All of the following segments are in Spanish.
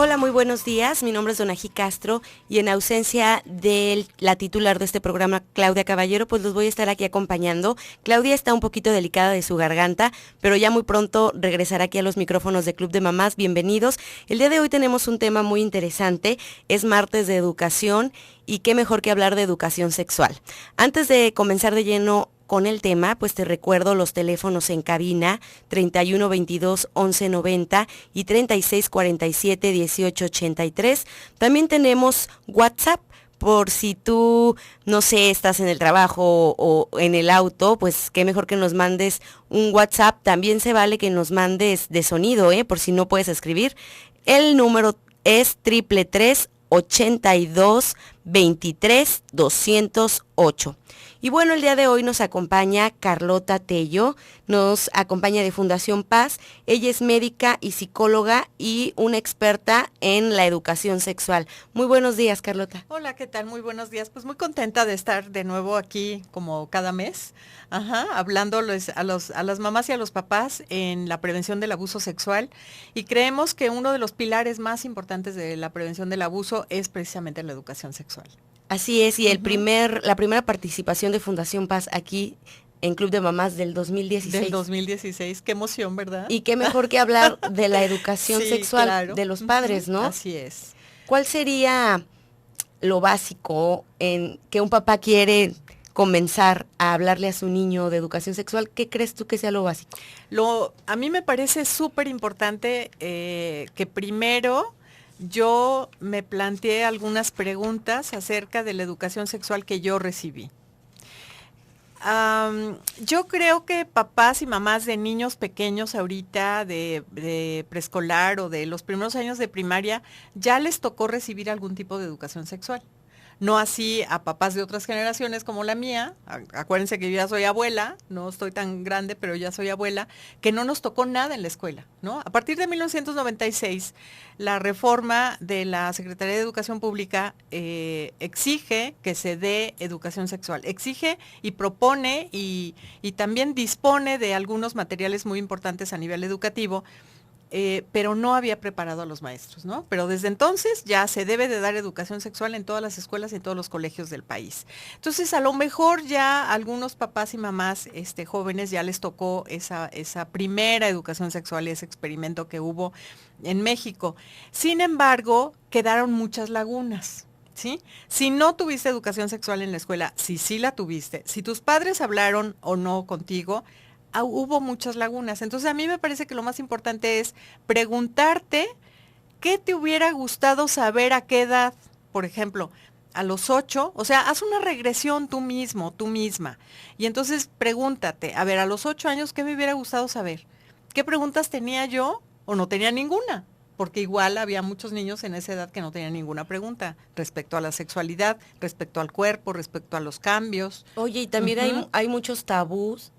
Hola, muy buenos días. Mi nombre es Donají Castro y en ausencia de la titular de este programa, Claudia Caballero, pues los voy a estar aquí acompañando. Claudia está un poquito delicada de su garganta, pero ya muy pronto regresará aquí a los micrófonos de Club de Mamás. Bienvenidos. El día de hoy tenemos un tema muy interesante. Es martes de educación y qué mejor que hablar de educación sexual. Antes de comenzar de lleno con el tema, pues te recuerdo los teléfonos en cabina 31 22 11 90 y 36 47 18 83. También tenemos WhatsApp. Por si tú, no sé, estás en el trabajo o en el auto, pues qué mejor que nos mandes un WhatsApp. También se vale que nos mandes de sonido, por si no puedes escribir. El número es 333-82-23-208. Y bueno, el día de hoy nos acompaña Carlota Tello, nos acompaña de Fundación Paz. Ella es médica y psicóloga y una experta en la educación sexual. Muy buenos días, Carlota. Hola, ¿qué tal? Muy buenos días. Pues muy contenta de estar de nuevo aquí como cada mes, hablándoles a las mamás y a los papás en la prevención del abuso sexual. Y creemos que uno de los pilares más importantes de la prevención del abuso es precisamente la educación sexual. Así es, y la primera participación de Fundación Paz aquí en Club de Mamás del 2016. Del 2016, qué emoción, ¿verdad? Y qué mejor que hablar de la educación sí, sexual claro. de los padres, ¿no? Así es. ¿Cuál sería lo básico en que un papá quiere comenzar a hablarle a su niño de educación sexual? ¿Qué crees tú que sea lo básico? A mí me parece súper importante que primero yo me planteé algunas preguntas acerca de la educación sexual que yo recibí. Yo creo que papás y mamás de niños pequeños ahorita, de preescolar o de los primeros años de primaria, ya les tocó recibir algún tipo de educación sexual. No así a papás de otras generaciones como la mía, acuérdense que yo ya soy abuela, no estoy tan grande, pero ya soy abuela, que no nos tocó nada en la escuela, ¿no? A partir de 1996, la reforma de la Secretaría de Educación Pública exige que se dé educación sexual, exige y propone y también dispone de algunos materiales muy importantes a nivel educativo, pero no había preparado a los maestros, ¿no? Pero desde entonces ya se debe de dar educación sexual en todas las escuelas y en todos los colegios del país. Entonces, a lo mejor ya a algunos papás y mamás jóvenes ya les tocó esa primera educación sexual y ese experimento que hubo en México. Sin embargo, quedaron muchas lagunas. ¿Sí? Si no tuviste educación sexual en la escuela, si sí la tuviste, si tus padres hablaron o no contigo, hubo muchas lagunas. Entonces a mí me parece que lo más importante es preguntarte qué te hubiera gustado saber a qué edad, por ejemplo, a los 8, o sea, haz una regresión tú mismo, tú misma. Y entonces pregúntate, a ver, a los 8 años, ¿qué me hubiera gustado saber? ¿Qué preguntas tenía yo o no tenía ninguna? Porque igual había muchos niños en esa edad que no tenían ninguna pregunta respecto a la sexualidad, respecto al cuerpo, respecto a los cambios. Oye, y también hay muchos tabús.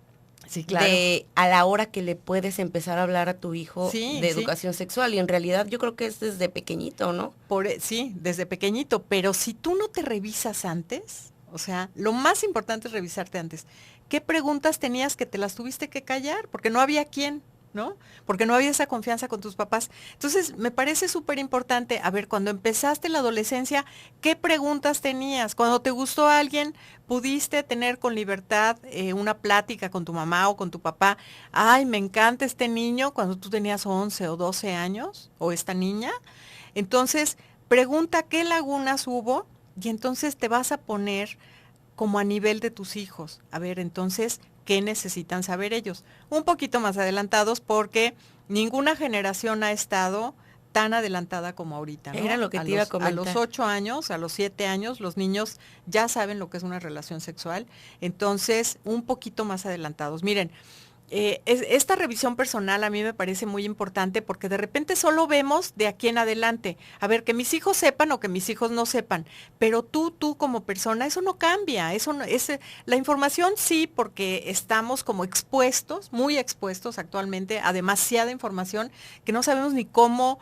Sí, claro. A la hora que le puedes empezar a hablar a tu hijo sí, de educación sexual. Y en realidad yo creo que es desde pequeñito, ¿no? Sí, desde pequeñito. Pero si tú no te revisas antes, o sea, lo más importante es revisarte antes. ¿Qué preguntas tenías que te las tuviste que callar? Porque no había quién, ¿no? Porque no había esa confianza con tus papás. Entonces, me parece súper importante, a ver, cuando empezaste la adolescencia, ¿qué preguntas tenías? Cuando te gustó a alguien, ¿pudiste tener con libertad una plática con tu mamá o con tu papá? Ay, me encanta este niño cuando tú tenías 11 o 12 años, o esta niña. Entonces, pregunta qué lagunas hubo y entonces te vas a poner como a nivel de tus hijos. A ver, entonces, ¿qué necesitan saber ellos? Un poquito más adelantados porque ninguna generación ha estado tan adelantada como ahorita, ¿no? Era lo que te iba a comentar. A los 8 años, a los 7 años, los niños ya saben lo que es una relación sexual. Entonces, un poquito más adelantados. Miren, esta revisión personal a mí me parece muy importante porque de repente solo vemos de aquí en adelante, a ver, que mis hijos sepan o que mis hijos no sepan, pero tú como persona, eso no cambia, eso no, la información sí, porque estamos como expuestos, muy expuestos actualmente a demasiada información que no sabemos ni cómo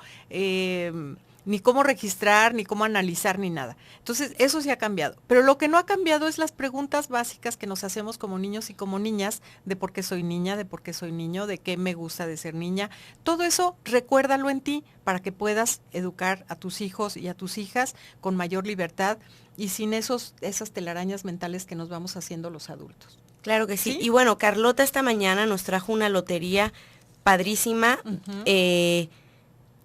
ni cómo registrar, ni cómo analizar, ni nada. Entonces, eso sí ha cambiado. Pero lo que no ha cambiado es las preguntas básicas que nos hacemos como niños y como niñas, de por qué soy niña, de por qué soy niño, de qué me gusta de ser niña. Todo eso, recuérdalo en ti para que puedas educar a tus hijos y a tus hijas con mayor libertad y sin esas telarañas mentales que nos vamos haciendo los adultos. Claro que sí. ¿Sí? Y bueno, Carlota esta mañana nos trajo una lotería padrísima,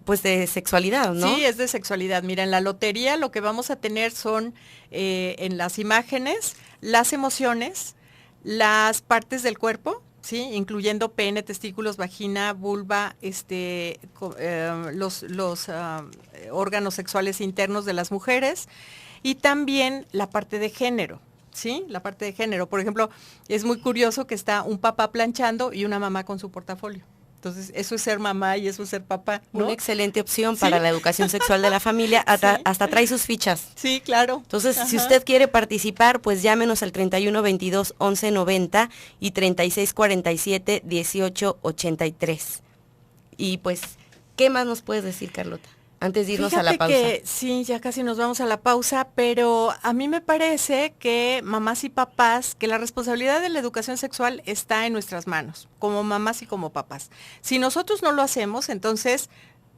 pues de sexualidad, ¿no? Sí, es de sexualidad. Mira, en la lotería lo que vamos a tener son en las imágenes, las emociones, las partes del cuerpo, sí, incluyendo pene, testículos, vagina, vulva, los órganos sexuales internos de las mujeres y también la parte de género. Sí, la parte de género. Por ejemplo, es muy curioso que está un papá planchando y una mamá con su portafolio. Entonces, eso es ser mamá y eso es ser papá, ¿no? Una excelente opción ¿Sí? para la educación sexual de la familia, hasta trae sus fichas. Sí, claro. Entonces, Ajá. si usted quiere participar, pues llámenos al 31 22 11 90 y 36 47 18 83. Y pues, ¿qué más nos puedes decir, Carlota? Antes de irnos Fíjate a la pausa. que sí, ya casi nos vamos a la pausa, pero a mí me parece que mamás y papás, que la responsabilidad de la educación sexual está en nuestras manos, como mamás y como papás. Si nosotros no lo hacemos, entonces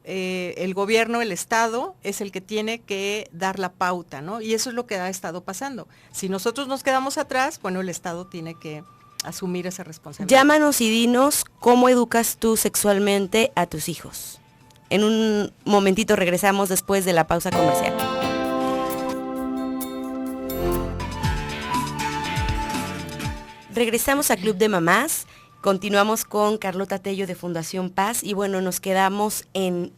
el gobierno, el Estado, es el que tiene que dar la pauta, ¿no? Y eso es lo que ha estado pasando. Si nosotros nos quedamos atrás, bueno, el Estado tiene que asumir esa responsabilidad. Llámanos y dinos cómo educas tú sexualmente a tus hijos. En un momentito regresamos después de la pausa comercial. Regresamos a Club de Mamás, continuamos con Carlota Tello de Fundación Paz y bueno, nos quedamos en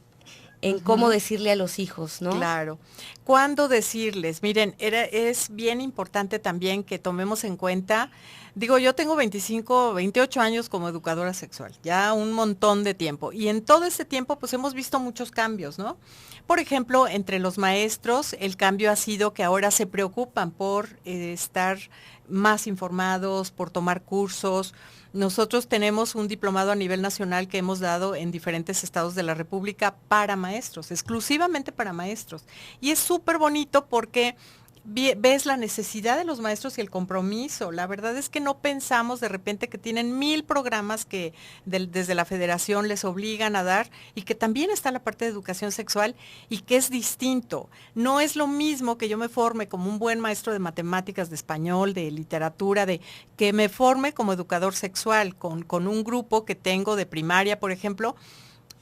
cómo decirle a los hijos, ¿no? Claro. ¿Cuándo decirles? Miren, es bien importante también que tomemos en cuenta, digo, yo tengo 28 años como educadora sexual, ya un montón de tiempo, y en todo ese tiempo pues hemos visto muchos cambios, ¿no? Por ejemplo, entre los maestros, el cambio ha sido que ahora se preocupan por estar más informados, por tomar cursos. Nosotros tenemos un diplomado a nivel nacional que hemos dado en diferentes estados de la República para maestros, exclusivamente para maestros. Y es súper bonito porque ves la necesidad de los maestros y el compromiso. La verdad es que no pensamos de repente que tienen 1000 programas que desde la federación les obligan a dar y que también está la parte de educación sexual y que es distinto. No es lo mismo que yo me forme como un buen maestro de matemáticas, de español, de literatura, de que me forme como educador sexual con un grupo que tengo de primaria, por ejemplo,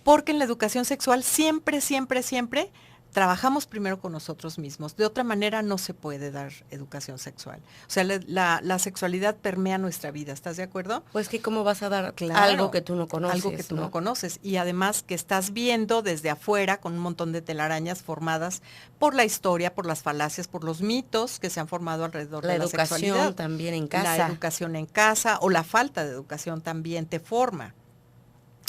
porque en la educación sexual siempre, siempre, siempre trabajamos primero con nosotros mismos. De otra manera no se puede dar educación sexual. O sea, la sexualidad permea nuestra vida. ¿Estás de acuerdo? Pues que cómo vas a dar Claro, algo que tú no conoces. Algo que tú no conoces. Y además que estás viendo desde afuera con un montón de telarañas formadas por la historia, por las falacias, por los mitos que se han formado alrededor de la sexualidad. La educación también en casa. La educación en casa o la falta de educación también te forma.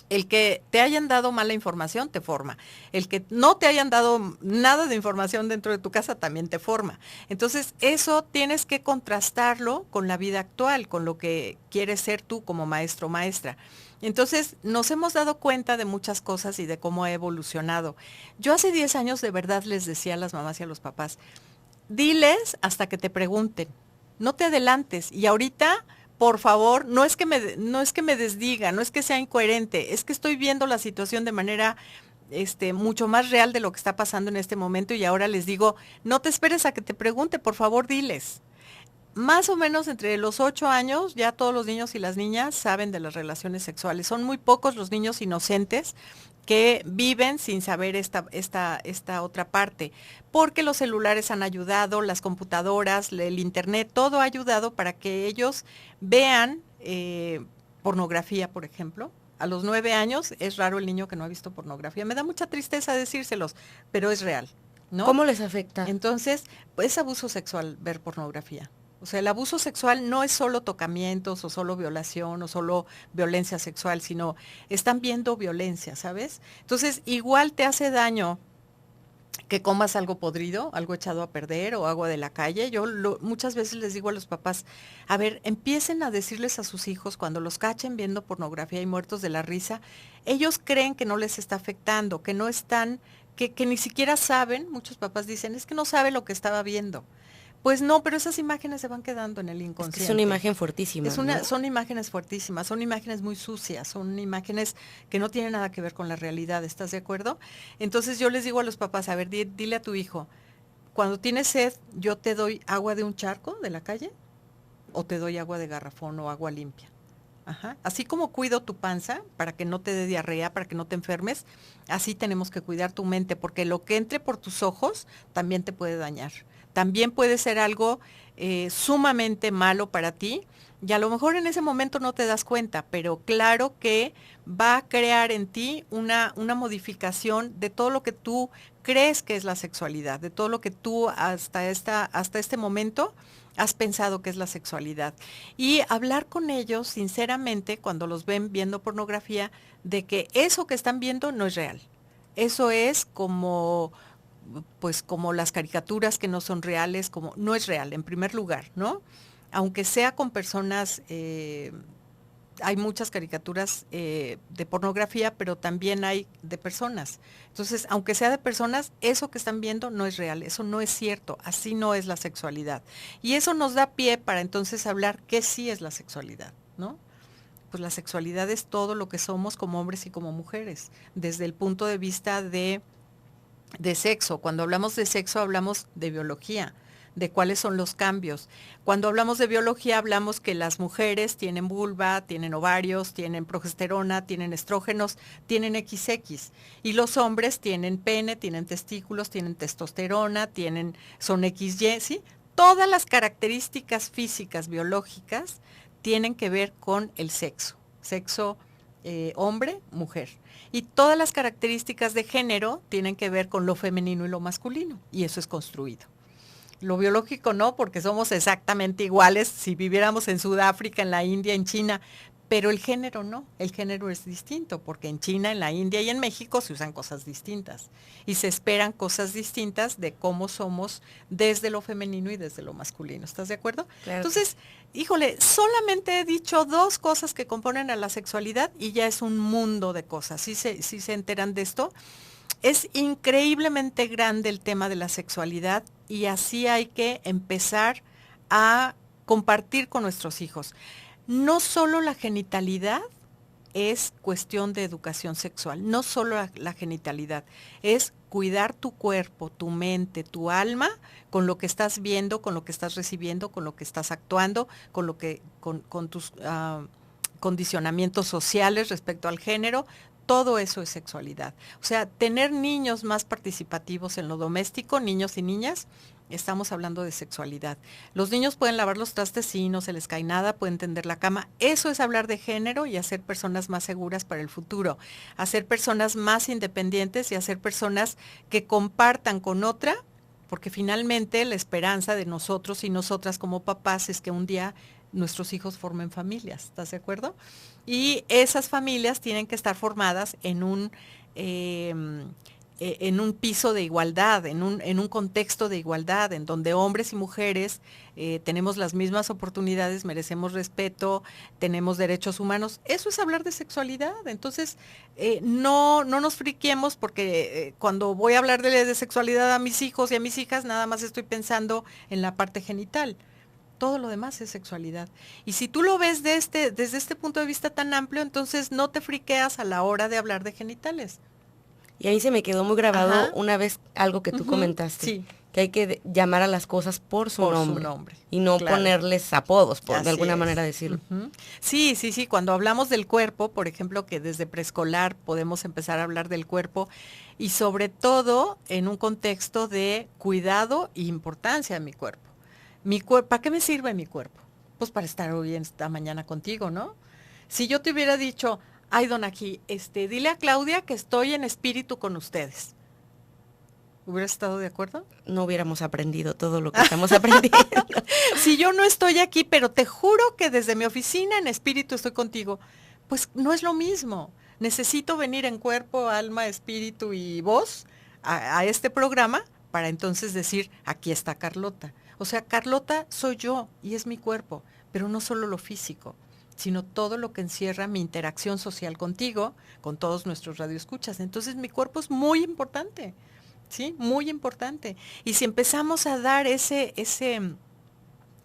El que te hayan dado mala información te forma. El que no te hayan dado nada de información dentro de tu casa también te forma. Entonces, eso tienes que contrastarlo con la vida actual, con lo que quieres ser tú como maestro o maestra. Entonces, nos hemos dado cuenta de muchas cosas y de cómo ha evolucionado. Yo hace 10 años de verdad les decía a las mamás y a los papás, diles hasta que te pregunten, no te adelantes. Y ahorita por favor, no es que me desdiga, no es que sea incoherente, es que estoy viendo la situación de manera mucho más real de lo que está pasando en este momento y ahora les digo, no te esperes a que te pregunte, por favor, diles. Más o menos entre los 8 años ya todos los niños y las niñas saben de las relaciones sexuales. Son muy pocos los niños inocentes que viven sin saber esta otra parte, porque los celulares han ayudado, las computadoras, el internet, todo ha ayudado para que ellos vean pornografía, por ejemplo. A los 9 años es raro el niño que no ha visto pornografía. Me da mucha tristeza decírselos, pero es real, ¿no? ¿Cómo les afecta? Entonces, pues, es abuso sexual ver pornografía. O sea, el abuso sexual no es solo tocamientos o solo violación o solo violencia sexual, sino están viendo violencia, ¿sabes? Entonces, igual te hace daño que comas algo podrido, algo echado a perder o agua de la calle. Yo muchas veces les digo a los papás, a ver, empiecen a decirles a sus hijos cuando los cachen viendo pornografía y muertos de la risa, ellos creen que no les está afectando, que no están que ni siquiera saben, muchos papás dicen, es que no sabe lo que estaba viendo. Pues no, pero esas imágenes se van quedando en el inconsciente. Es una imagen fuertísima. ¿No? Son imágenes fuertísimas, son imágenes muy sucias, son imágenes que no tienen nada que ver con la realidad, ¿estás de acuerdo? Entonces yo les digo a los papás, a ver, dile a tu hijo, cuando tienes sed, yo te doy agua de un charco de la calle o te doy agua de garrafón o agua limpia. Ajá. Así como cuido tu panza para que no te dé diarrea, para que no te enfermes, así tenemos que cuidar tu mente, porque lo que entre por tus ojos también te puede dañar. También puede ser algo sumamente malo para ti y a lo mejor en ese momento no te das cuenta, pero claro que va a crear en ti una modificación de todo lo que tú crees que es la sexualidad, de todo lo que tú hasta este momento has pensado que es la sexualidad. Y hablar con ellos sinceramente cuando los ven viendo pornografía de que eso que están viendo no es real. Eso es como pues como las caricaturas que no son reales, como no es real en primer lugar, ¿no? Aunque sea con personas, hay muchas caricaturas de pornografía, pero también hay de personas. Entonces, aunque sea de personas, eso que están viendo no es real, eso no es cierto, así no es la sexualidad. Y eso nos da pie para entonces hablar qué sí es la sexualidad, ¿no? Pues la sexualidad es todo lo que somos como hombres y como mujeres, desde el punto de vista de sexo. Cuando hablamos de sexo hablamos de biología, de cuáles son los cambios. Cuando hablamos de biología hablamos que las mujeres tienen vulva, tienen ovarios, tienen progesterona, tienen estrógenos, tienen XX. Y los hombres tienen pene, tienen testículos, tienen testosterona, son XY, ¿sí? Todas las características físicas, biológicas, tienen que ver con el sexo. Sexo hombre, mujer. Y todas las características de género tienen que ver con lo femenino y lo masculino, y eso es construido. Lo biológico no, porque somos exactamente iguales si viviéramos en Sudáfrica, en la India, en China, pero el género no, el género es distinto, porque en China, en la India y en México se usan cosas distintas y se esperan cosas distintas de cómo somos desde lo femenino y desde lo masculino. ¿Estás de acuerdo? Claro. Entonces, híjole, solamente he dicho 2 cosas que componen a la sexualidad y ya es un mundo de cosas. ¿Sí se enteran de esto? Es increíblemente grande el tema de la sexualidad y así hay que empezar a compartir con nuestros hijos. No solo la genitalidad es cuestión de educación sexual, no solo la genitalidad, es cuidar tu cuerpo, tu mente, tu alma, con lo que estás viendo, con lo que estás recibiendo, con lo que estás actuando, con tus condicionamientos sociales respecto al género. Todo eso es sexualidad. O sea, tener niños más participativos en lo doméstico, niños y niñas, estamos hablando de sexualidad. Los niños pueden lavar los trastes, sí, no se les cae nada, pueden tender la cama. Eso es hablar de género y hacer personas más seguras para el futuro. Hacer personas más independientes y hacer personas que compartan con otra, porque finalmente la esperanza de nosotros y nosotras como papás es que un día nuestros hijos formen familias, ¿estás de acuerdo? Y esas familias tienen que estar formadas en un piso de igualdad, en un contexto de igualdad, en donde hombres y mujeres tenemos las mismas oportunidades, merecemos respeto, tenemos derechos humanos. Eso es hablar de sexualidad. Entonces, no nos friquemos porque cuando voy a hablar de sexualidad a mis hijos y a mis hijas, nada más estoy pensando en la parte genital. Todo lo demás es sexualidad. Y si tú lo ves desde este punto de vista tan amplio, entonces no te friqueas a la hora de hablar de genitales. Y a mí se me quedó muy grabado Ajá. una vez algo que tú comentaste, sí. que hay que llamar a las cosas por su nombre y no claro. ponerles apodos, de Así alguna es. manera decirlo. Sí, cuando hablamos del cuerpo, por ejemplo, que desde preescolar podemos empezar a hablar del cuerpo y sobre todo en un contexto de cuidado e importancia de mi cuerpo. ¿Para qué me sirve mi cuerpo? Pues para estar hoy esta mañana contigo, ¿no? Si yo te hubiera dicho, ay, don aquí, dile a Claudia que estoy en espíritu con ustedes. ¿Hubieras estado de acuerdo? No hubiéramos aprendido todo lo que estamos aprendiendo. Si yo no estoy aquí, pero te juro que desde mi oficina en espíritu estoy contigo, pues no es lo mismo. Necesito venir en cuerpo, alma, espíritu y voz a este programa para entonces decir, aquí está Carlota. O sea, Carlota soy yo y es mi cuerpo, pero no solo lo físico. sino todo lo que encierra mi interacción social contigo, con todos nuestros radioescuchas. Entonces mi cuerpo es muy importante, ¿sí? Muy importante. Y si empezamos a dar esa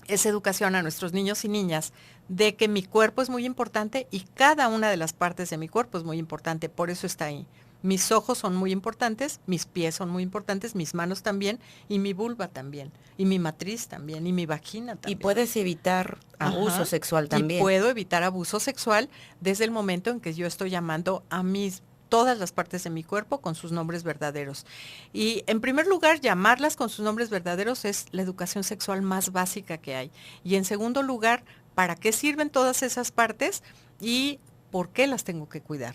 educación a nuestros niños y niñas de que mi cuerpo es muy importante y cada una de las partes de mi cuerpo es muy importante, por eso está ahí. Mis ojos son muy importantes, mis pies son muy importantes, mis manos también, y mi vulva también, y mi matriz también, y mi vagina también. Y puedes evitar abuso sexual también. Y puedo evitar abuso sexual desde el momento en que yo estoy llamando a todas las partes de mi cuerpo con sus nombres verdaderos. Y en primer lugar, llamarlas con sus nombres verdaderos es la educación sexual más básica que hay. Y en segundo lugar, ¿para qué sirven todas esas partes y por qué las tengo que cuidar?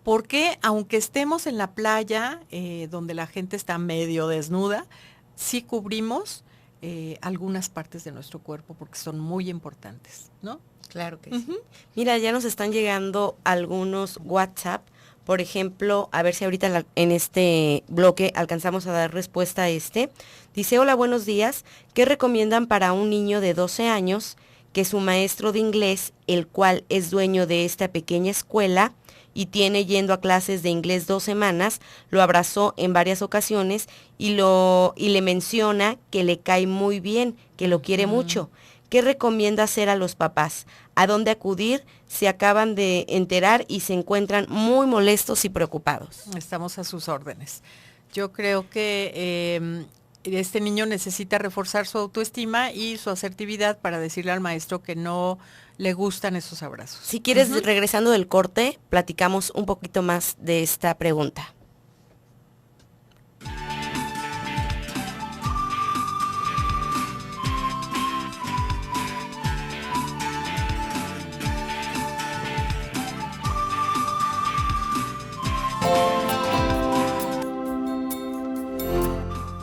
Porque aunque estemos en la playa, donde la gente está medio desnuda, sí cubrimos algunas partes de nuestro cuerpo porque son muy importantes, ¿no? Claro que sí. Mira, ya nos están llegando algunos WhatsApp. Por ejemplo, a ver si ahorita en este bloque alcanzamos a dar respuesta a este. Dice, hola, buenos días. ¿Qué recomiendan para un niño de 12 años que su maestro de inglés, el cual es dueño de esta pequeña escuela y tiene yendo a clases de inglés 2 semanas, lo abrazó en varias ocasiones y le menciona que le cae muy bien, que lo quiere mucho? ¿Qué recomienda hacer a los papás? ¿A dónde acudir? Se acaban de enterar y se encuentran muy molestos y preocupados. Estamos a sus órdenes. Yo creo que este niño necesita reforzar su autoestima y su asertividad para decirle al maestro que no le gustan esos abrazos. Si quieres, regresando del corte, platicamos un poquito más de esta pregunta.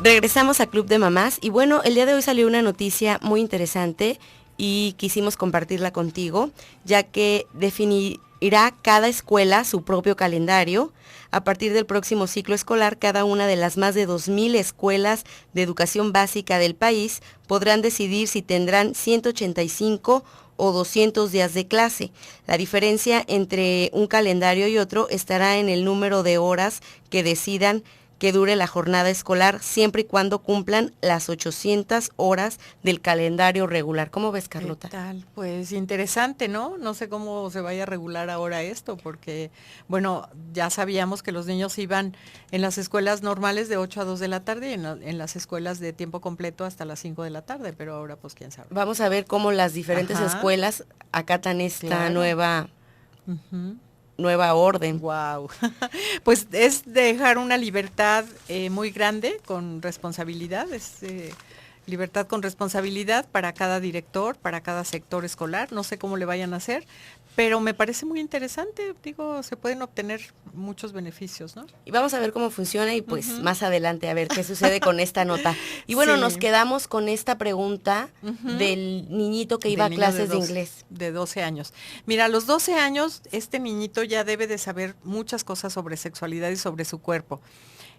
Regresamos a Club de Mamás y bueno, el día de hoy salió una noticia muy interesante y quisimos compartirla contigo, ya que definirá cada escuela su propio calendario. A partir del próximo ciclo escolar, cada una de las más de 2,000 escuelas de educación básica del país podrán decidir si tendrán 185 o 200 días de clase. La diferencia entre un calendario y otro estará en el número de horas que decidan que dure la jornada escolar, siempre y cuando cumplan las 800 horas del calendario regular. ¿Cómo ves, Carlota? ¿Qué tal? Pues interesante, ¿no? No sé cómo se vaya a regular ahora esto, porque, bueno, ya sabíamos que los niños iban en las escuelas normales de 8 a 2 de la tarde y en las escuelas de tiempo completo hasta las 5 de la tarde, pero ahora pues quién sabe. Vamos a ver cómo las diferentes escuelas acatan esta nueva orden. Wow. Pues es dejar una libertad muy grande con responsabilidad, libertad con responsabilidad para cada director, para cada sector escolar, no sé cómo le vayan a hacer, pero me parece muy interesante, digo, se pueden obtener muchos beneficios, ¿no? Y vamos a ver cómo funciona y pues más adelante a ver qué sucede con esta nota. Y bueno, nos quedamos con esta pregunta del niñito que iba a clases de inglés. De 12 años. Mira, a los 12 años este niñito ya debe de saber muchas cosas sobre sexualidad y sobre su cuerpo.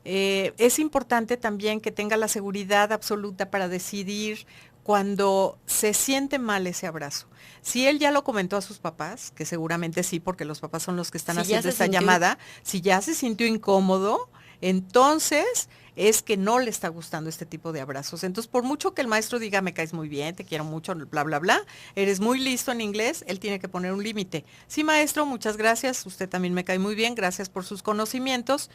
Es importante también que tenga la seguridad absoluta para decidir cuando se siente mal ese abrazo. Si él ya lo comentó a sus papás, que seguramente sí, porque los papás son los que están haciendo esta llamada, si ya se sintió incómodo, entonces es que no le está gustando este tipo de abrazos. Entonces, por mucho que el maestro diga, me caes muy bien, te quiero mucho, bla, bla, bla, eres muy listo en inglés, él tiene que poner un límite. Sí, maestro, muchas gracias, usted también me cae muy bien, gracias por sus conocimientos,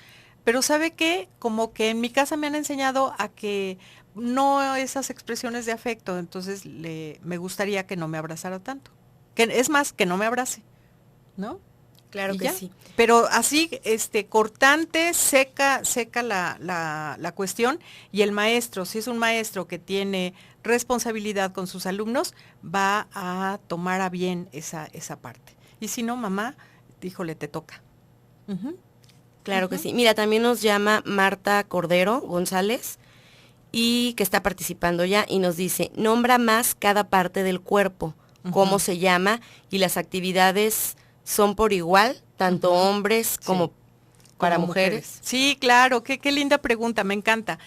pero ¿sabe qué? Como que en mi casa me han enseñado a que no esas expresiones de afecto, entonces me gustaría que no me abrazara tanto. Es más, que no me abrace, ¿no? Claro que sí. Pero así, cortante, seca la cuestión, y el maestro, si es un maestro que tiene responsabilidad con sus alumnos, va a tomar a bien esa parte. Y si no, mamá, híjole, te toca. Claro que sí. Mira, también nos llama Marta Cordero González y que está participando ya y nos dice, nombra más cada parte del cuerpo, cómo se llama y las actividades son por igual, tanto hombres como para mujeres. Sí, claro, qué linda pregunta, me encanta.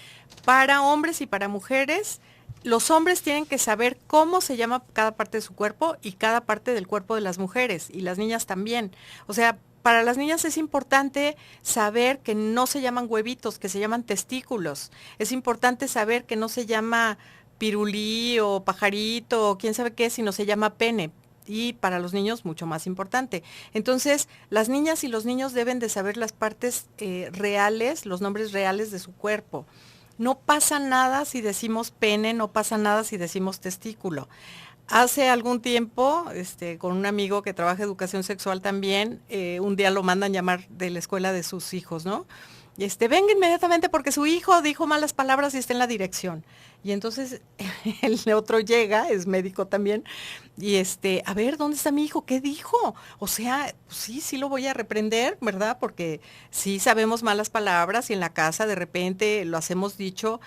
Para hombres y para mujeres los hombres tienen que saber cómo se llama cada parte de su cuerpo y cada parte del cuerpo de las mujeres, y las niñas también. O sea, para las niñas es importante saber que no se llaman huevitos, que se llaman testículos. Es importante saber que no se llama pirulí o pajarito o quién sabe qué, sino se llama pene. Y para los niños mucho más importante. Entonces, las niñas y los niños deben de saber las partes reales, los nombres reales de su cuerpo. No pasa nada si decimos pene, no pasa nada si decimos testículo. Hace algún tiempo, con un amigo que trabaja educación sexual también, un día lo mandan llamar de la escuela de sus hijos, ¿no? Venga inmediatamente porque su hijo dijo malas palabras y está en la dirección. Y entonces el otro llega, es médico también, y a ver, ¿dónde está mi hijo? ¿Qué dijo? O sea, pues sí lo voy a reprender, ¿verdad? Porque sí sabemos malas palabras y en la casa de repente lo hacemos dicho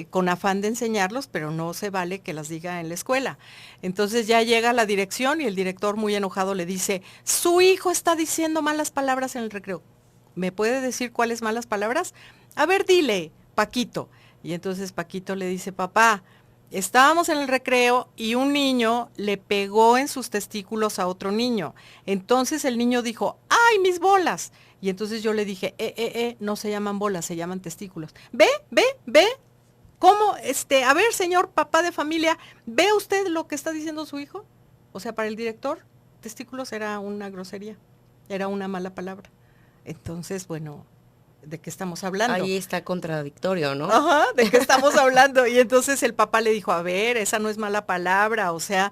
con afán de enseñarlos, pero no se vale que las diga en la escuela. Entonces ya llega a la dirección y el director muy enojado le dice, su hijo está diciendo malas palabras en el recreo. ¿Me puede decir cuáles malas palabras? A ver, dile, Paquito. Y entonces Paquito le dice, papá, estábamos en el recreo y un niño le pegó en sus testículos a otro niño. Entonces el niño dijo, ¡ay, mis bolas! Y entonces yo le dije, no se llaman bolas, se llaman testículos. Ve, ¿cómo? A ver, señor papá de familia, ¿ve usted lo que está diciendo su hijo? O sea, para el director, testículos era una grosería, era una mala palabra. Entonces, bueno, ¿de qué estamos hablando? Ahí está contradictorio, ¿no? Ajá, ¿de qué estamos hablando? Y entonces el papá le dijo, a ver, esa no es mala palabra, o sea,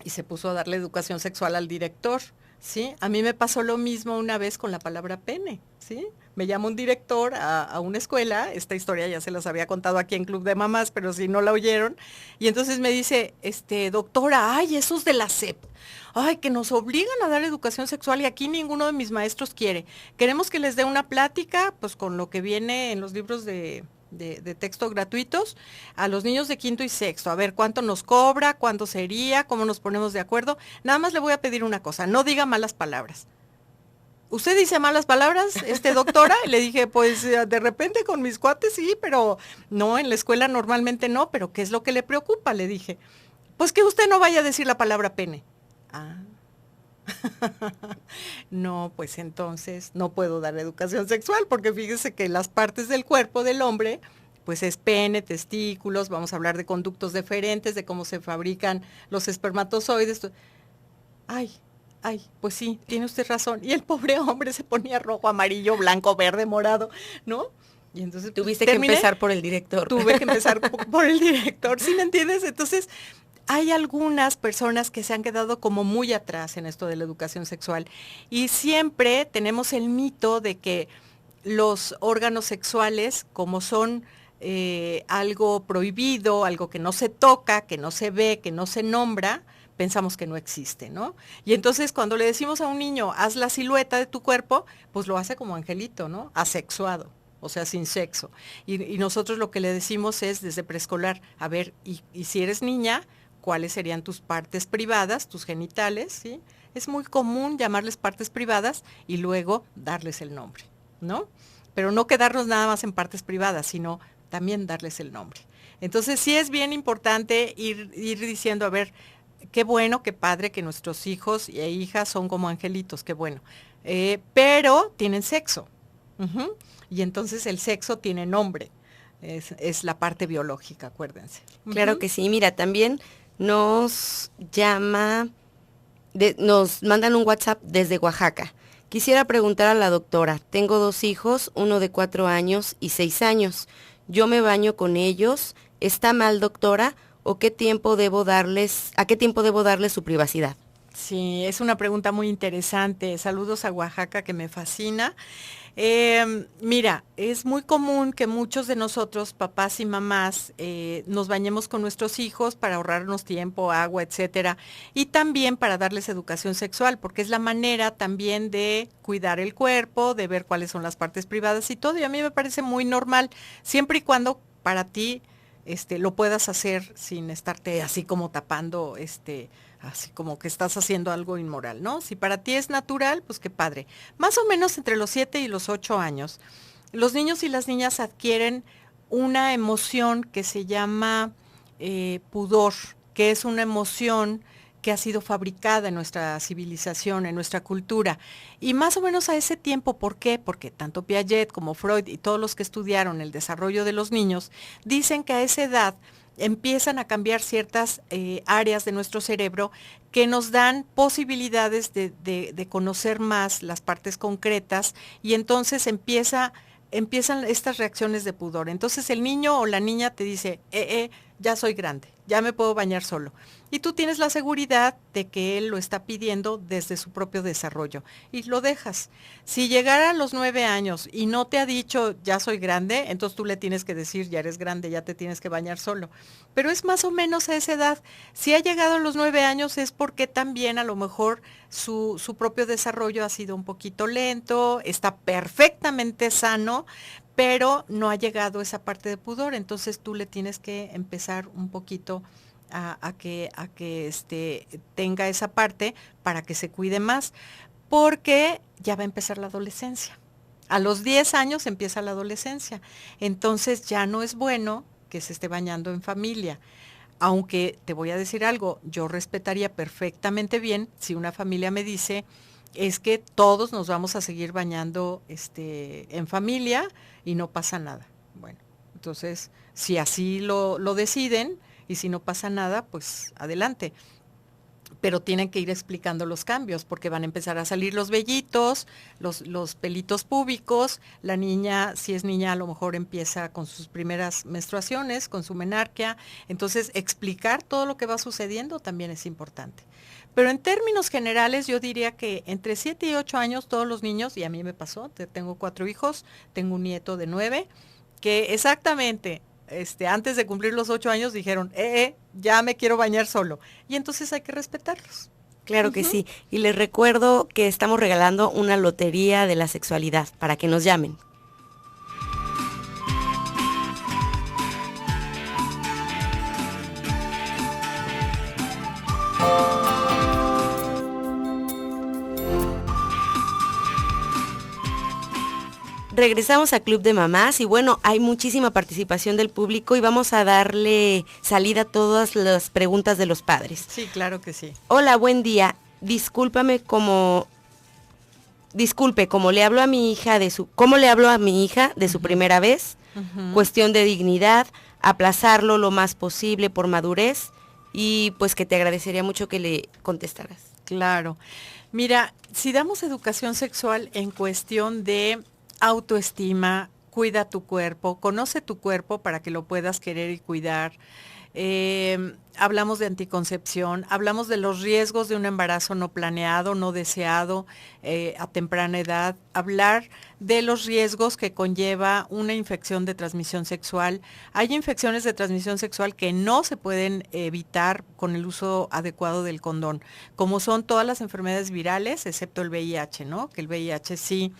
y se puso a darle educación sexual al director, ¿sí? A mí me pasó lo mismo una vez con la palabra pene, ¿sí? Me llama un director a una escuela, esta historia ya se las había contado aquí en Club de Mamás, pero si no la oyeron, y entonces me dice, doctora, ay, esos de la SEP, ay, que nos obligan a dar educación sexual y aquí ninguno de mis maestros quiere. Queremos que les dé una plática, pues con lo que viene en los libros de texto gratuitos a los niños de quinto y sexto, a ver cuánto nos cobra, cuánto sería, cómo nos ponemos de acuerdo. Nada más le voy a pedir una cosa, no diga malas palabras. ¿Usted dice malas palabras, doctora? Y le dije, pues de repente con mis cuates sí, pero no, en la escuela normalmente no, pero ¿qué es lo que le preocupa? Le dije, pues que usted no vaya a decir la palabra pene. Ah. No, pues entonces no puedo dar educación sexual, porque fíjese que las partes del cuerpo del hombre, pues es pene, testículos, vamos a hablar de conductos deferentes, de cómo se fabrican los espermatozoides. Ay, pues sí, tiene usted razón. Y el pobre hombre se ponía rojo, amarillo, blanco, verde, morado, ¿no? Y entonces tuviste que empezar por el director. Tuve que empezar por el director, ¿sí me entiendes? Entonces, hay algunas personas que se han quedado como muy atrás en esto de la educación sexual y siempre tenemos el mito de que los órganos sexuales, como son algo prohibido, algo que no se toca, que no se ve, que no se nombra, pensamos que no existe, ¿no? Y entonces cuando le decimos a un niño, haz la silueta de tu cuerpo, pues lo hace como angelito, ¿no? Asexuado, o sea, sin sexo. Y nosotros lo que le decimos es desde preescolar, a ver, y si eres niña, ¿cuáles serían tus partes privadas, tus genitales? ¿Sí? Es muy común llamarles partes privadas y luego darles el nombre, ¿no? Pero no quedarnos nada más en partes privadas, sino también darles el nombre. Entonces sí es bien importante ir diciendo, a ver, qué bueno, qué padre que nuestros hijos e hijas son como angelitos, qué bueno. Pero tienen sexo. Y entonces el sexo tiene nombre. Es la parte biológica, acuérdense. Claro que sí. Mira, también nos mandan un WhatsApp desde Oaxaca. Quisiera preguntar a la doctora, tengo 2 hijos, uno de 4 años y 6 años. Yo me baño con ellos. ¿Está mal, doctora? ¿O a qué tiempo debo darles su privacidad? Sí, es una pregunta muy interesante. Saludos a Oaxaca, que me fascina. Mira, es muy común que muchos de nosotros, papás y mamás, nos bañemos con nuestros hijos para ahorrarnos tiempo, agua, etcétera, y también para darles educación sexual, porque es la manera también de cuidar el cuerpo, de ver cuáles son las partes privadas y todo. Y a mí me parece muy normal, siempre y cuando para ti lo puedas hacer sin estarte así como tapando, así como que estás haciendo algo inmoral, ¿no? Si para ti es natural, pues qué padre. Más o menos entre los 7 y los 8 años, los niños y las niñas adquieren una emoción que se llama pudor, que es una emoción que ha sido fabricada en nuestra civilización, en nuestra cultura. Y más o menos a ese tiempo, ¿por qué? Porque tanto Piaget como Freud y todos los que estudiaron el desarrollo de los niños dicen que a esa edad empiezan a cambiar ciertas áreas de nuestro cerebro que nos dan posibilidades de conocer más las partes concretas y entonces empiezan estas reacciones de pudor. Entonces el niño o la niña te dice, ya soy grande, ya me puedo bañar solo. Y tú tienes la seguridad de que él lo está pidiendo desde su propio desarrollo y lo dejas. Si llegara a los 9 años y no te ha dicho ya soy grande, entonces tú le tienes que decir ya eres grande, ya te tienes que bañar solo. Pero es más o menos a esa edad. Si ha llegado a los 9 años es porque también a lo mejor su propio desarrollo ha sido un poquito lento, está perfectamente sano, pero no ha llegado esa parte de pudor. Entonces tú le tienes que empezar un poquito a que tenga esa parte para que se cuide más, porque ya va a empezar la adolescencia. A los 10 años empieza la adolescencia, entonces ya no es bueno que se esté bañando en familia. Aunque te voy a decir algo, yo respetaría perfectamente bien si una familia me dice, es que todos nos vamos a seguir bañando en familia y no pasa nada. Bueno, entonces, si así lo deciden y si no pasa nada, pues adelante. Pero tienen que ir explicando los cambios, porque van a empezar a salir los vellitos, los pelitos púbicos. La niña, si es niña, a lo mejor empieza con sus primeras menstruaciones, con su menarquia. Entonces, explicar todo lo que va sucediendo también es importante. Pero en términos generales, yo diría que entre 7 y 8 años, todos los niños, y a mí me pasó, tengo 4 hijos, tengo un nieto de 9, que exactamente antes de cumplir los 8 años dijeron, ya me quiero bañar solo. Y entonces hay que respetarlos. Claro que sí. Y les recuerdo que estamos regalando una lotería de la sexualidad para que nos llamen. Regresamos a Club de Mamás y bueno, hay muchísima participación del público y vamos a darle salida a todas las preguntas de los padres. Sí, claro que sí. Hola, buen día. Disculpe, ¿cómo le hablo a mi hija de su primera vez? Cuestión de dignidad, aplazarlo lo más posible por madurez y pues que te agradecería mucho que le contestaras. Claro. Mira, si damos educación sexual en cuestión de autoestima, cuida tu cuerpo, conoce tu cuerpo para que lo puedas querer y cuidar. Hablamos de anticoncepción, hablamos de los riesgos de un embarazo no planeado, no deseado a temprana edad, hablar de los riesgos que conlleva una infección de transmisión sexual. Hay infecciones de transmisión sexual que no se pueden evitar con el uso adecuado del condón, como son todas las enfermedades virales, excepto el VIH, ¿no? Que el VIH sí.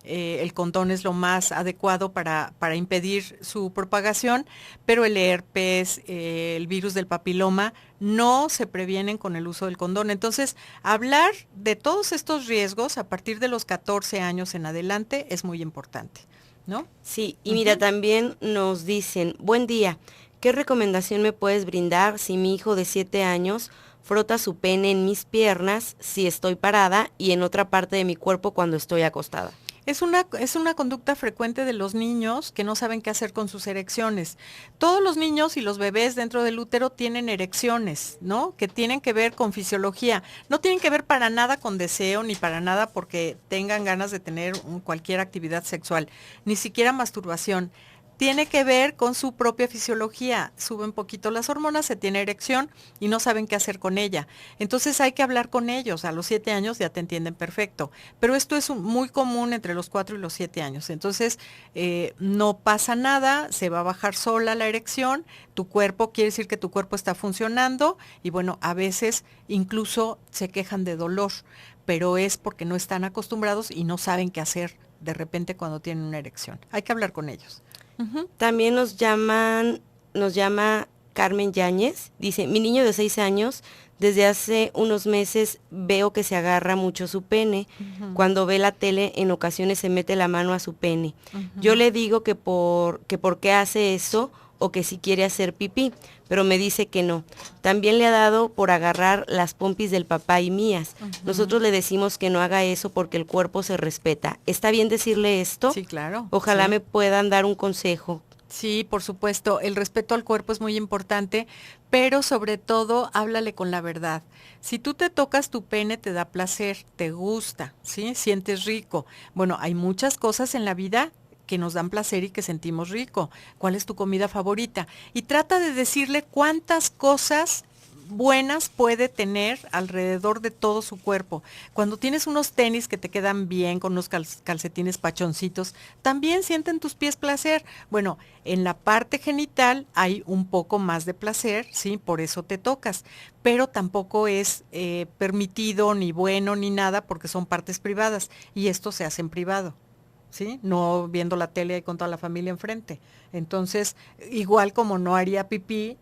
El condón es lo más adecuado para impedir su propagación, pero el herpes, el virus del papiloma, no se previenen con el uso del condón. Entonces, hablar de todos estos riesgos a partir de los 14 años en adelante es muy importante, ¿no? Sí, y mira, también nos dicen, buen día, ¿qué recomendación me puedes brindar si mi hijo de 7 años frota su pene en mis piernas si estoy parada y en otra parte de mi cuerpo cuando estoy acostada? Es una conducta frecuente de los niños que no saben qué hacer con sus erecciones. Todos los niños y los bebés dentro del útero tienen erecciones, ¿no? Que tienen que ver con fisiología. No tienen que ver para nada con deseo ni para nada porque tengan ganas de tener cualquier actividad sexual, ni siquiera masturbación. Tiene que ver con su propia fisiología. Suben poquito las hormonas, se tiene erección y no saben qué hacer con ella. Entonces hay que hablar con ellos. A los 7 años ya te entienden perfecto. Pero esto es muy común entre los 4 y los 7 años. Entonces no pasa nada, se va a bajar sola la erección. Tu cuerpo, quiere decir que tu cuerpo está funcionando y bueno, a veces incluso se quejan de dolor, pero es porque no están acostumbrados y no saben qué hacer de repente cuando tienen una erección. Hay que hablar con ellos. También nos llama Carmen Yáñez, dice, mi niño de 6 años, desde hace unos meses veo que se agarra mucho su pene. Cuando ve la tele, en ocasiones se mete la mano a su pene. Yo le digo que por qué hace eso o que si quiere hacer pipí, pero me dice que no. También le ha dado por agarrar las pompis del papá y mías. Nosotros le decimos que no haga eso porque el cuerpo se respeta. ¿Está bien decirle esto? Sí, claro. Ojalá sí. me puedan dar un consejo. Sí, por supuesto, el respeto al cuerpo es muy importante, pero sobre todo háblale con la verdad. Si tú te tocas tu pene, te da placer, te gusta, ¿sí? Sientes rico. Bueno, hay muchas cosas en la vida que nos dan placer y que sentimos rico. ¿Cuál es tu comida favorita? Y trata de decirle cuántas cosas buenas puede tener alrededor de todo su cuerpo. Cuando tienes unos tenis que te quedan bien, con unos calcetines pachoncitos, también sienten tus pies placer. Bueno, en la parte genital hay un poco más de placer, ¿sí? Por eso te tocas, pero tampoco es permitido, ni bueno, ni nada, porque son partes privadas, y esto se hace en privado. ¿Sí? No viendo la tele y con toda la familia enfrente. Entonces, igual como no haría pipí,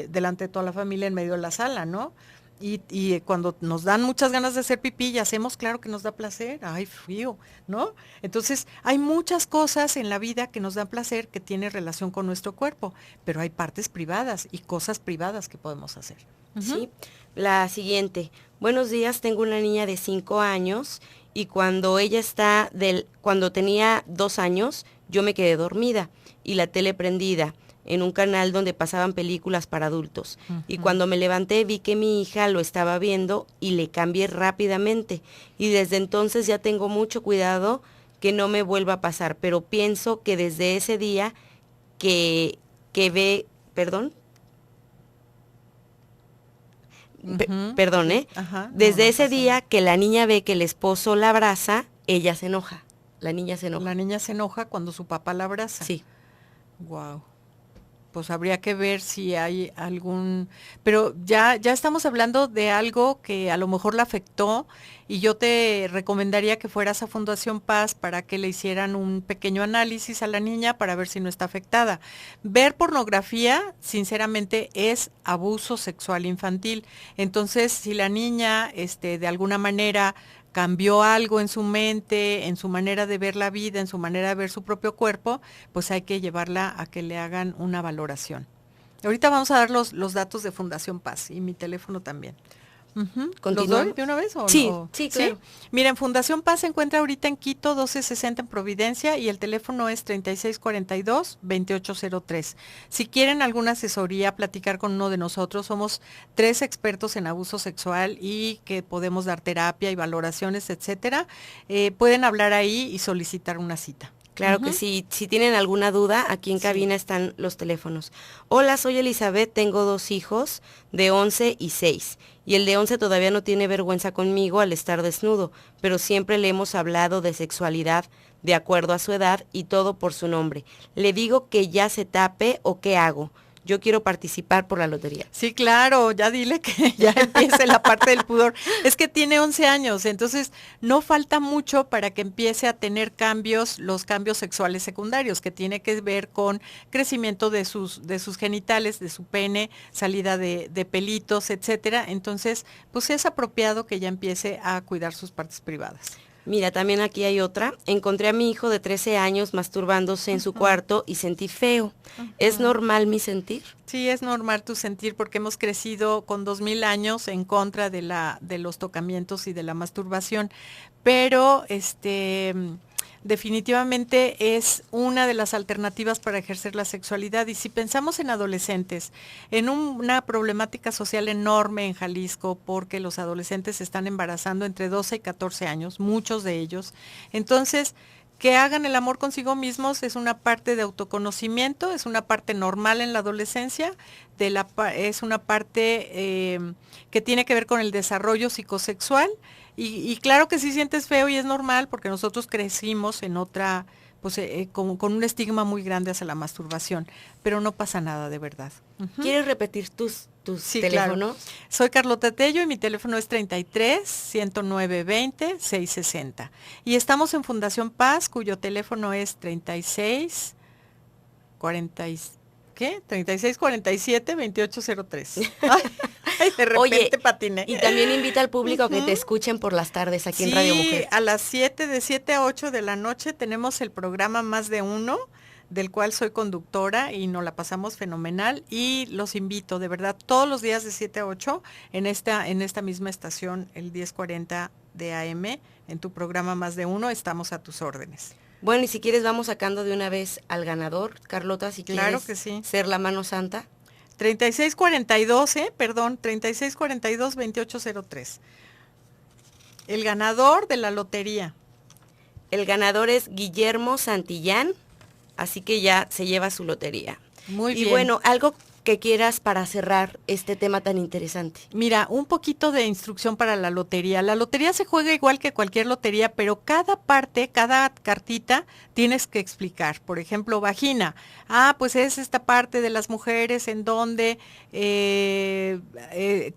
delante de toda la familia en medio de la sala, ¿no? Y cuando nos dan muchas ganas de hacer pipí y hacemos, claro que nos da placer, ay, frío, ¿no? Entonces, hay muchas cosas en la vida que nos dan placer que tienen relación con nuestro cuerpo, pero hay partes privadas y cosas privadas que podemos hacer. Sí, la siguiente. Buenos días, tengo una niña de 5 años y cuando tenía 2 años, yo me quedé dormida y la tele prendida en un canal donde pasaban películas para adultos. Y cuando me levanté vi que mi hija lo estaba viendo y le cambié rápidamente. Y desde entonces ya tengo mucho cuidado que no me vuelva a pasar, pero pienso que desde ese día perdón, perdón, Ajá, desde no ese pasa día nada. que la niña ve que el esposo la abraza, ella se enoja. La niña se enoja. La niña se enoja cuando su papá la abraza. Sí. Wow. Pues habría que ver si hay algún, pero ya estamos hablando de algo que a lo mejor la afectó y yo te recomendaría que fueras a Fundación Paz para que le hicieran un pequeño análisis a la niña para ver si no está afectada. Ver pornografía, sinceramente, es abuso sexual infantil. Entonces, si la niña, de alguna manera cambió algo en su mente, en su manera de ver la vida, en su manera de ver su propio cuerpo, pues hay que llevarla a que le hagan una valoración. Ahorita vamos a dar los datos de Fundación Paz y mi teléfono también. ¿Los doy Continuamos. de una vez o Sí, no? sí, claro. Miren, Fundación Paz se encuentra ahorita en Quito, 1260 en Providencia, y el teléfono es 3642-2803. Si quieren alguna asesoría, platicar con uno de nosotros, somos 3 expertos en abuso sexual y que podemos dar terapia y valoraciones, etcétera. Pueden hablar ahí y solicitar una cita. Claro que sí. Si tienen alguna duda, aquí en cabina están los teléfonos. Hola, soy Elizabeth, tengo 2 hijos de 11 y 6. Y el de 11 todavía no tiene vergüenza conmigo al estar desnudo, pero siempre le hemos hablado de sexualidad de acuerdo a su edad y todo por su nombre. ¿Le digo que ya se tape o qué hago? Yo quiero participar por la lotería. Sí, claro, ya dile que ya empiece la parte del pudor. Es que tiene 11 años, entonces no falta mucho para que empiece a tener cambios, los cambios sexuales secundarios, que tiene que ver con crecimiento de sus genitales, de su pene, salida de pelitos, etcétera. Entonces, pues es apropiado que ya empiece a cuidar sus partes privadas. Mira, también aquí hay otra. Encontré a mi hijo de 13 años masturbándose en su cuarto y sentí feo. ¿Es normal mi sentir? Sí, es normal tu sentir porque hemos crecido con 2000 años en contra de los tocamientos y de la masturbación, pero definitivamente es una de las alternativas para ejercer la sexualidad. Y si pensamos en adolescentes, en una problemática social enorme en Jalisco, porque los adolescentes se están embarazando entre 12 y 14 años, muchos de ellos, entonces que hagan el amor consigo mismos es una parte de autoconocimiento, es una parte normal en la adolescencia, es una parte que tiene que ver con el desarrollo psicosexual. Y claro que sí sientes feo y es normal porque nosotros crecimos en otra, pues con un estigma muy grande hacia la masturbación, pero no pasa nada de verdad. ¿Quieres repetir tus Sí, teléfonos? claro. Soy Carlota Tello y mi teléfono es 33-109-20-660. Y estamos en Fundación Paz, cuyo teléfono es 3647-2803. Ay, de repente Oye, patiné. y también invita al público a que te escuchen por las tardes aquí en Radio Mujer. A las 7, de 7 a 8 de la noche tenemos el programa Más de Uno del cual soy conductora y nos la pasamos fenomenal, y los invito de verdad todos los días de 7 a 8 en esta misma estación, el 1040 de AM, en tu programa Más de Uno, estamos a tus órdenes. Bueno, y si quieres vamos sacando de una vez al ganador, Carlota, si Claro quieres que sí. ser la mano santa. 3642-2803. El ganador de la lotería. El ganador es Guillermo Santillán, así que ya se lleva su lotería. Muy bien. Y bueno, algo que quieras para cerrar este tema tan interesante. Mira, un poquito de instrucción para la lotería. La lotería se juega igual que cualquier lotería, pero cada parte, cada cartita, tienes que explicar. Por ejemplo, vagina. Pues es esta parte de las mujeres en donde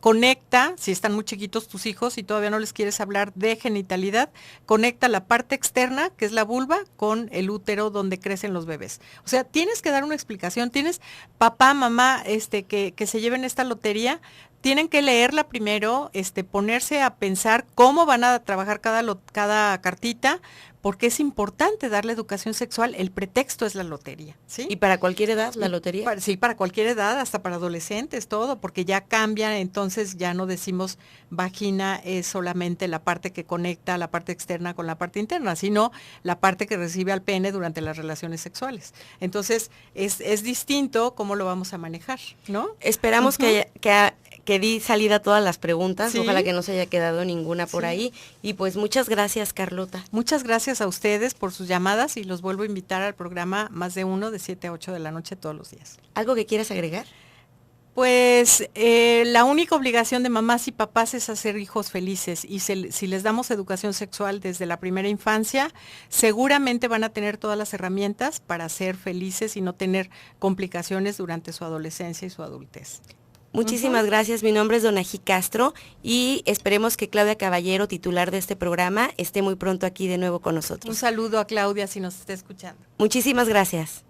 conecta, si están muy chiquitos tus hijos y todavía no les quieres hablar de genitalidad, conecta la parte externa, que es la vulva, con el útero donde crecen los bebés. O sea, tienes que dar una explicación. Tienes papá, mamá, que se lleven esta lotería, tienen que leerla primero, ponerse a pensar cómo van a trabajar cada cartita, porque es importante darle educación sexual. El pretexto es la lotería, ¿sí? ¿Y para cualquier edad la lotería? Sí, para cualquier edad, hasta para adolescentes, todo, porque ya cambia, entonces ya no decimos vagina es solamente la parte que conecta la parte externa con la parte interna, sino la parte que recibe al pene durante las relaciones sexuales. Entonces, es distinto cómo lo vamos a manejar, ¿no? Esperamos que di salida a todas las preguntas, Sí. Ojalá que no se haya quedado ninguna por ahí. Y pues muchas gracias, Carlota. Muchas gracias a ustedes por sus llamadas y los vuelvo a invitar al programa Más de Uno de 7 a 8 de la noche todos los días. ¿Algo que quieras agregar? Pues la única obligación de mamás y papás es hacer hijos felices, y si les damos educación sexual desde la primera infancia, seguramente van a tener todas las herramientas para ser felices y no tener complicaciones durante su adolescencia y su adultez. Muchísimas gracias, mi nombre es Donají Castro y esperemos que Claudia Caballero, titular de este programa, esté muy pronto aquí de nuevo con nosotros. Un saludo a Claudia si nos está escuchando. Muchísimas gracias.